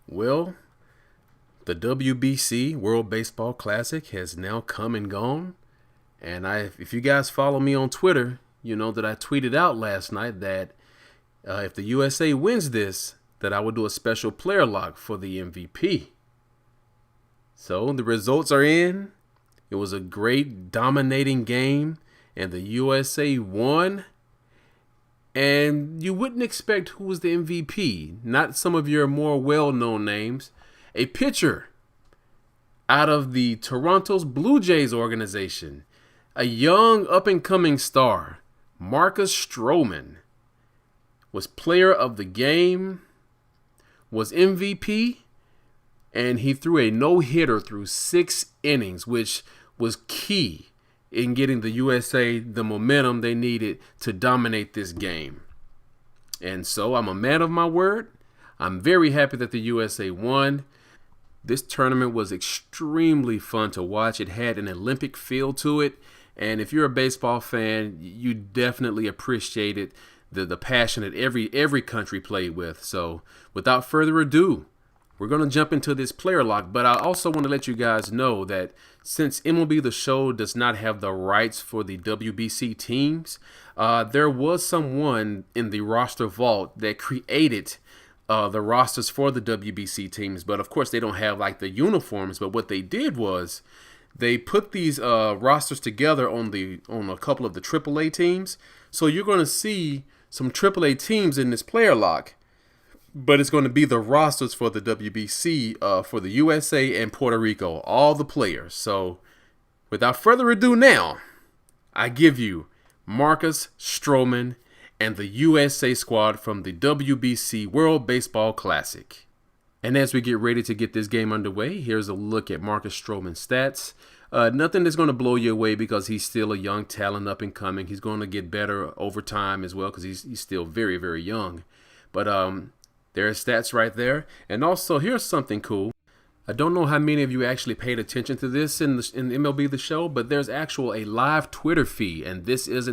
Well, the WBC World Baseball Classic has now come and gone. And if you guys follow me on Twitter, you know that I tweeted out last night that if the USA wins this, that I would do a special player lock for the MVP. So the results are in. It was a great dominating game, and the USA won. And you wouldn't expect who was the MVP. Not some of your more well-known names. A pitcher out of the Toronto's Blue Jays organization. A young up-and-coming star, Marcus Stroman, was player of the game, was MVP, and he threw a no-hitter through 6 innings, which was key in getting the USA the momentum they needed to dominate this game. And so I'm a man of my word. I'm very happy that the USA won. This tournament was extremely fun to watch. It had an Olympic feel to it. And if you're a baseball fan, you definitely appreciated the passion that every country played with. So without further ado, we're going to jump into this player lock, but I also want to let you guys know that since MLB The Show does not have the rights for the WBC teams, there was someone in the roster vault that created the rosters for the WBC teams, but of course they don't have like the uniforms. But what they did was they put these rosters together on a couple of the AAA teams. So you're going to see some AAA teams in this player lock. But it's going to be the rosters for the WBC for the USA and Puerto Rico, all the players. So without further ado now, I give you Marcus Stroman and the USA squad from the WBC World Baseball Classic. And as we get ready to get this game underway, here's a look at Marcus Stroman's stats. Nothing that's going to blow you away because he's still a young talent up and coming. He's going to get better over time as well because he's still very, very young. But there are stats right there. And also, here's something cool. I don't know how many of you actually paid attention to this in MLB The Show, but there's a live Twitter feed, and this is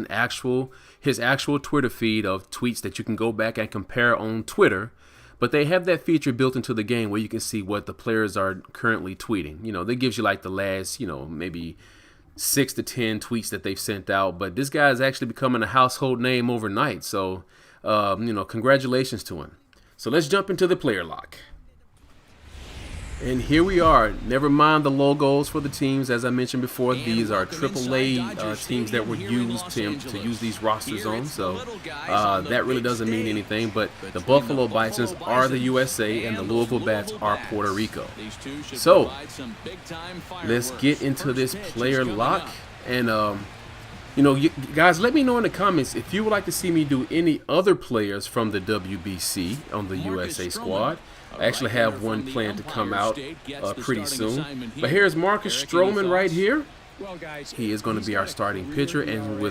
his actual Twitter feed of tweets that you can go back and compare on Twitter. But they have that feature built into the game where you can see what the players are currently tweeting. You know, that gives you like the last, maybe 6 to 10 tweets that they've sent out. But this guy is actually becoming a household name overnight. So, congratulations to him. So let's jump into the player lock. And here we are. Never mind the logos for the teams. As I mentioned before, these are AAA teams that were used to use these rosters on. So that really doesn't mean anything. But the Buffalo Bisons are the USA and the Louisville Bats are Puerto Rico. So let's get into this player lock. And, you guys, let me know in the comments if you would like to see me do any other players from the WBC on the USA squad. I actually have one planned to come out pretty soon. But here's Marcus Stroman right here. He is going to be our starting pitcher, and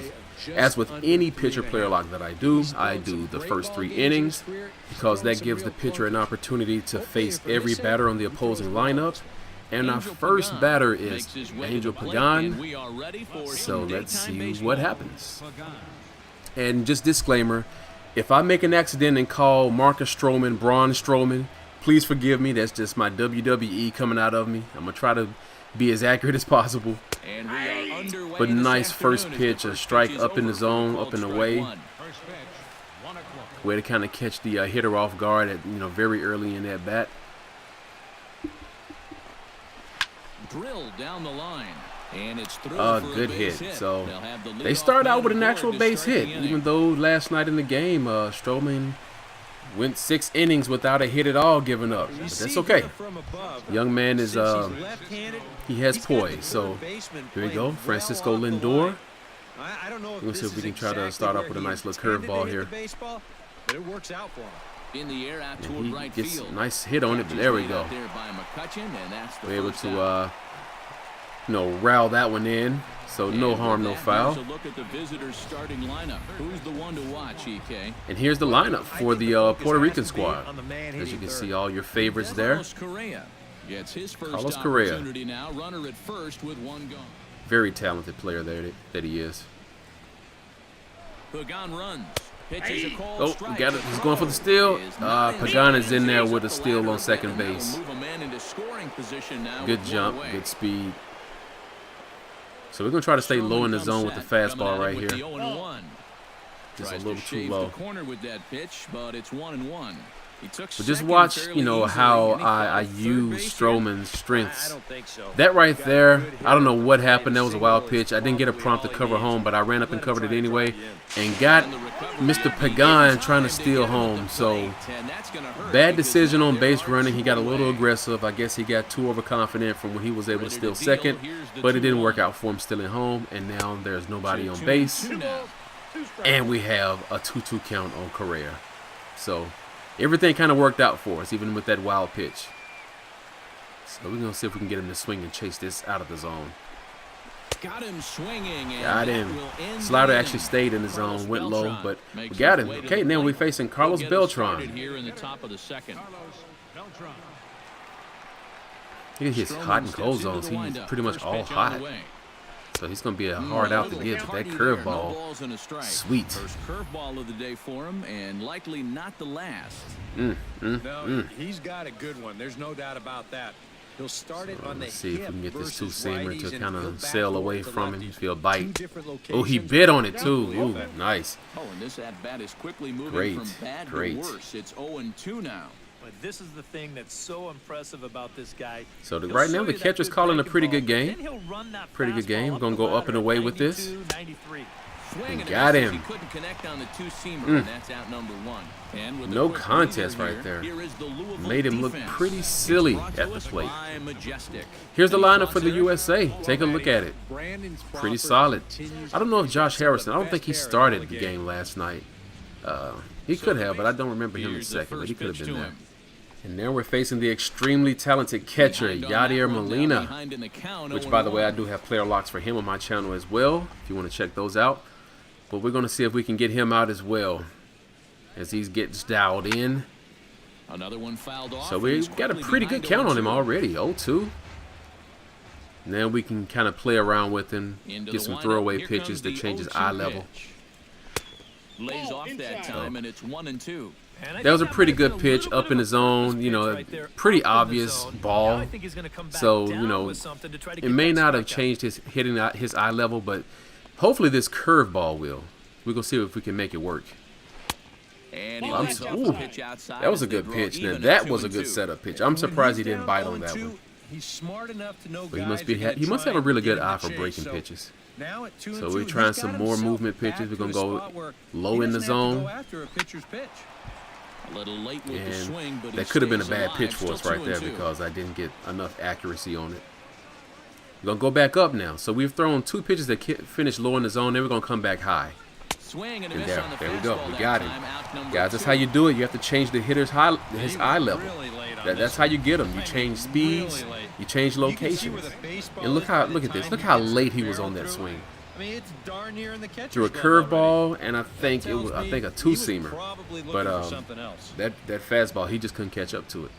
as with any pitcher player lock that I do the first 3 innings because that gives the pitcher an opportunity to face every batter on the opposing lineup. And our first batter is Angel Pagan. So let's see what happens. And just disclaimer, if I make an accident and call Marcus Stroman Braun Strowman, please forgive me. That's just my WWE coming out of me. I'm going to try to be as accurate as possible. But nice first pitch, a strike up in the zone, up and away. Way to kind of catch the hitter off guard at very early in that bat. Drilled down the line, and it's good hit. So they start out with an actual base hit, even though last night in the game, Stroman went 6 innings without a hit at all given up. But that's okay. Young man is he has poise. So here we go, Francisco Lindor. We'll see if we can try to start off with a nice little curveball here. But it works out for him. In the air out toward he right gets field. a nice hit on it, but there we go. We're able to rile that one in. So no harm, no foul. Look at the visitors' starting lineup. Who's the one to watch, EK? And here's the lineup for the Puerto Rican squad. As you can see, all your favorites there. Carlos Correa gets his first Carlos Correa. opportunity now. Runner at first with 1 gone. Very talented player there that he is. Pagan runs. Oh, we got it. He's going for the steal. Pagan is in there with a steal on second base. Good jump, good speed. So we're going to try to stay low in the zone with the fastball right here. Just a little too low. But just watch, you know, how I use Stroman's strengths. That right there, I don't know what happened. That was a wild pitch. I didn't get a prompt to cover home, but I ran up and covered it anyway and got Mr. Pagan trying to steal home. So bad decision on base running. He got a little aggressive. I guess he got too overconfident from when he was able to steal second, but it didn't work out for him stealing home. And now there's nobody on base. And we have a 2-2 count on Correa. So everything kind of worked out for us, even with that wild pitch. So we're going to see if we can get him to swing and chase this out of the zone. Got him swinging. Got him. Slider actually stayed in the zone, went low, but we got him. Okay, now we're facing Carlos Beltran. He hits hot and cold zones. He's pretty much all hot. So he's going to be a hard out to get, but that curveball, sweet. First curveball of the day for him, and likely not the last. He's got a good one. There's no doubt about that. He'll start it on the let's see if we can get this two-seamer to kind of sail away from him. Feel bite. Oh, he bit on it too. Ooh, nice. Oh, and this at-bat is quickly moving from bad to worse. It's 0-2 now. But this is the thing that's so impressive about this guy. So right now the catcher's calling a pretty good game. Pretty good game. We're going to go up and away with this. And got him. No contest right there. Made him look pretty silly at the plate. Here's the lineup for the USA. Take a look at it. Pretty solid. I don't know if Josh Harrison, I don't think he started the game last night. He could have, but I don't remember him in second, but he could have been there. And now we're facing the extremely talented catcher, Yadier Molina, which, by the way, I do have player locks for him on my channel as well, if you want to check those out. But we're going to see if we can get him out as well as he gets dialed in. Another one fouled off. So we got a pretty good count on him already, 0-2. Now we can kind of play around with him, get some throwaway pitches to change his eye level. Lays off that time, and it's 1-2. That was a pretty good pitch up in the zone, you know, pretty obvious ball. So, you know, it may not have changed his hitting his eye level, but hopefully this curveball will. We're going to see if we can make it work. That was a good pitch. Now, that was a good setup pitch. I'm surprised he didn't bite on that one. He's smart enough to know but he must have a really good eye for breaking pitches. So we're trying some more movement pitches. We're going to go low in the zone. A little late with the swing, but that could have been a bad pitch for us right there because I didn't get enough accuracy on it. We're going to go back up now. So we've thrown two pitches that finished low in the zone. Then we're going to come back high. And there we go. We got him. Guys, that's how you do it. You have to change the hitter's his eye level. That's how you get him. You change speeds. You change locations. And look at this. Look how late he was on that swing. Threw a curveball, and I think it was a two-seamer. But that fastball, he just couldn't catch up to it.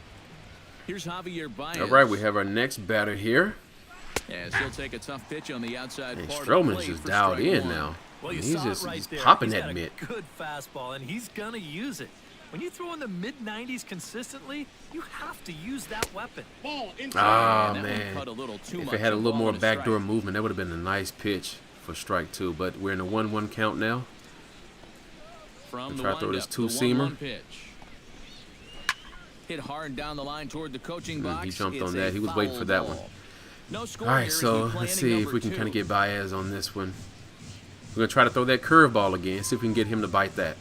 Here's Javier Baez. All right, we have our next batter here. As he'll take a tough pitch on the outside. And Stroman's just dialed in now. Well, he's popping that mitt. Good fastball, and he's gonna use it. When you throw in the mid-90s consistently, you have to use that weapon. Ah, man. If it had a little more backdoor movement, that would have been a nice pitch for strike two. But we're in a 1-1 count now. We'll try to throw this two-seamer. Hit hard down the line toward the coaching box. He jumped on that. He was waiting for that one. All right, so let's see if we can kind of get Baez on this one. We're going to try to throw that curveball again, see if we can get him to bite that.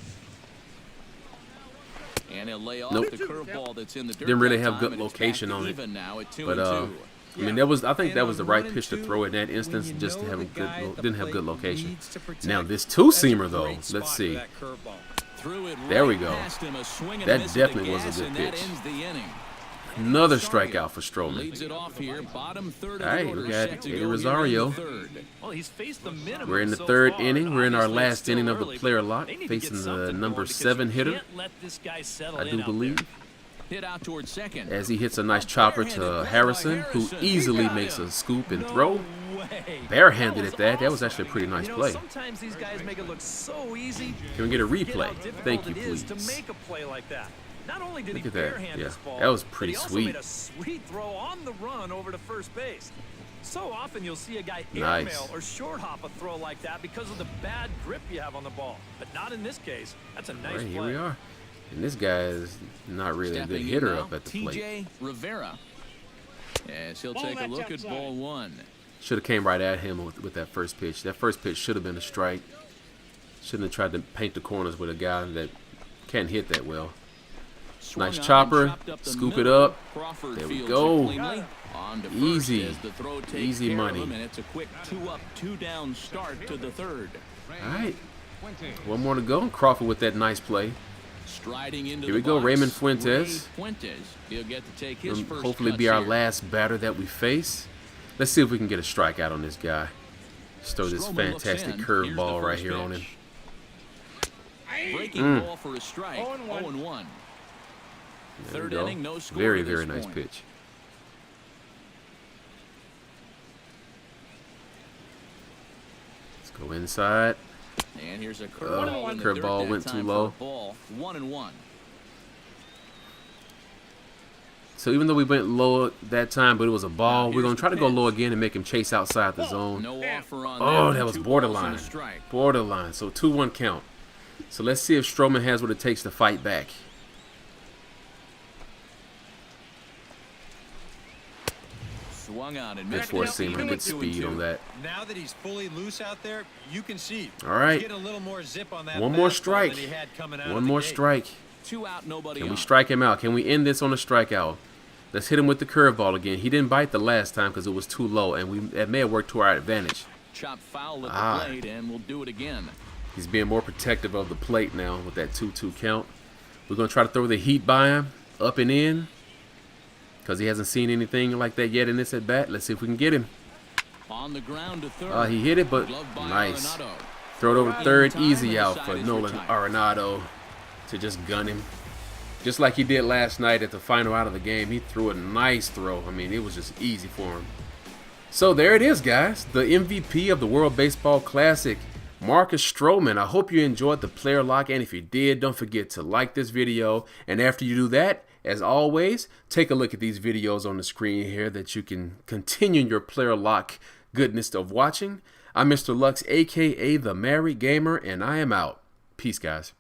And he'll lay off nope. the curveball that's in the dirt. Didn't really have good location on it. But I mean, I think that was the right pitch to throw in that instance. Just to have a didn't have good location. Now this two-seamer though, let's see. There we go. That definitely was a good pitch. Another strikeout for Stroman. All right, we got Eddie Rosario. We're in the third inning. We're in our last inning of the player lock, facing the number 7 hitter, I do believe. As he hits a nice chopper to Harrison, who easily makes a scoop and throw. barehanded at that. That was actually a pretty nice play. Sometimes these guys make it look so easy. Can we get a replay? Thank you, please. To make a play like that. Not only did Look he at that. barehand Yeah, this ball, that was but pretty he also sweet. made a sweet throw on the run over to first base. So often you'll see a guy Nice. airmail or short hop a throw like that because of the bad grip you have on the ball. But not in this case. That's a nice All right, here play. we are. And this guy is not really a good Stepping in hitter now, up at the plate. TJ Rivera. Yes, he'll take a look at ball one. Should have came right at him with that first pitch. That first pitch should have been a strike. Shouldn't have tried to paint the corners with a guy that can't hit that well. Swung Nice on and chopper. chopped up the Scoop it middle. up. Crawford There we fields go. it cleanly. On to first Easy. as the throw takes Easy care of money. him, and it's a quick 2-up, 2-down start to the third. All right. One more to go. Crawford with that nice play. Striding into Here we the go, box, Raymond Fuentes. Ray Fuentes. He'll get to take his first Hopefully cuts be our here. last batter that we face. Let's see if we can get a strikeout on this guy. Just throw this Stroman looks fantastic in. curveball Here's the right first here on him. pitch. Breaking ball for a strike. 0-1. There we Third go. inning, no score Very, to this very nice point. pitch. Let's go inside. And here's a curveball. in the dirt Curveball that went too time low. for a ball. 1-1. So even though we went low that time, but it was a ball, we're going to try to go pitch. low again and make him chase outside the zone. No offer on Oh, that. that was 2 balls and borderline. a strike. Borderline. So 2-1 count. So let's see if Stroman has what it takes to fight back. Swung on and Good missed. four it. seamer, Even good with 2 and speed 2. on that. Now that he's fully loose out there, you can see. All right. He's getting a little more zip on that One more fastball strike. than he had coming out One of the more gate. strike. 2 out, nobody Can we on. strike him out? Can we end this on a strikeout? Let's hit him with the curveball again. He didn't bite the last time because it was too low, and that may have worked to our advantage. Chop foul at Ah. the plate, and we'll do it again. He's being more protective of the plate now with that 2-2 count. We're going to try to throw the heat by him, up and in, because he hasn't seen anything like that yet in this at-bat. Let's see if we can get him. On the ground to third. He hit it, but Gloved by nice. Arenado. Throw it over Right third, in time, easy and out the for side is Nolan retired. Arenado to just gun him. Just like he did last night at the final out of the game. He threw a nice throw. I mean, it was just easy for him. So there it is, guys. The MVP of the World Baseball Classic, Marcus Stroman. I hope you enjoyed the player lock, and if you did, don't forget to like this video. And after you do that, as always, take a look at these videos on the screen here that you can continue your player lock goodness of watching. I'm Mr. Lux, aka The Married Gamer, and I am out. Peace, guys.